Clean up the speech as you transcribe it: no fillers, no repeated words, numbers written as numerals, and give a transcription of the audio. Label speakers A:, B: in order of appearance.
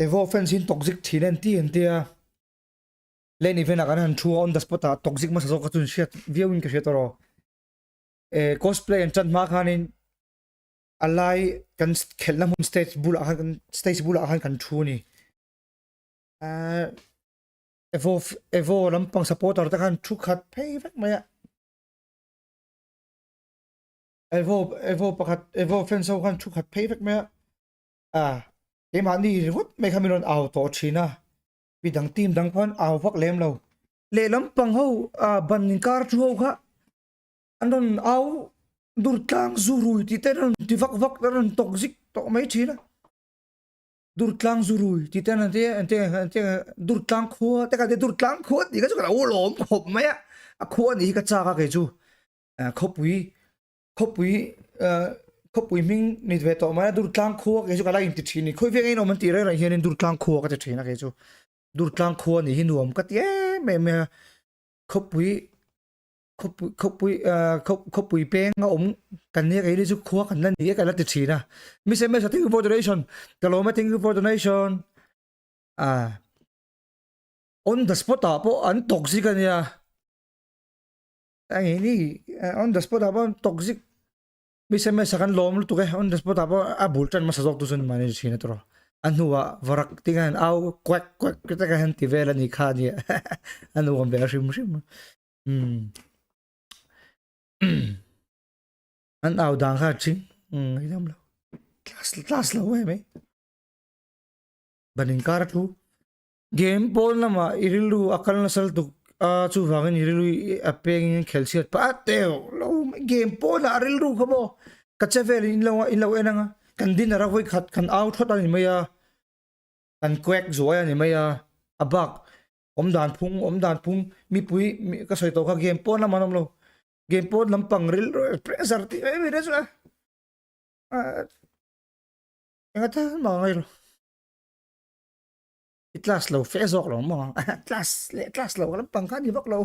A: evo offense in toxic thinen ti en tia len event akan han thu on the spot a toxic ma sa ka chun shit viewing ka shetoro cosplay and chan ma khanin alai kan khelna mun stage bula akan kan thu ni evo lampang supporter ta kan thu khat phei vek maya evo pakhat evo offense kan thu khat phei vek maya cái mà đi hút mấy khám mình ảo tổ chỉ na vì đằng tim đằng phan ảo vắc lem lâu lệ lắm bằng hậu bằng car chu hậu khá anh don ảo dur tlang zurui thì tên thì vắc vắc tên toxic to mấy chi đó dur tlang zurui thì tên anh dur tlang khua tất cả dur tlang khua thì cái chỗ là ô lom khop mấy khua thì cái cha cái chú khop quý khop quý mình nít về tổ mà dur tlang khua cái chỗ cái là in tít ni khôi việc anh nó mình tì ra hiện in dur tlang khua cái tít na cái chỗ dur tlang khua ni hin nuam cái tía mẹ khop quý pe nga kan ni cái đi chỗ khua kan ni cái là tít na mi se me sa thank you for donation kalau ma thank you for donation on the spot po an toxic kan ya ang ini on the spot po toxic bisa mesakan lom lu tuh on the spot apa bultan masa waktu sun mana sini tuh anu varak tingan au kwek kita kan tivela ni khan ya anu kan beasim an au dang kha ching idam lo class lo me baning kar tu game ball nama irilu akal nasal tu chu wangin irilu apeng khelsiat pa teo lo game ball na irilu khamo kachevel in lo enanga kan din ra hoi khat kan out thot ani maya kan kwek zoya ni maya abak om dan phung mi pui ka soi to kha game ball na manom lo game ball lampang ril pressure ti me resu ngata ma ngai lo class lo face ok lo mo class lo lampang kan ni bak lo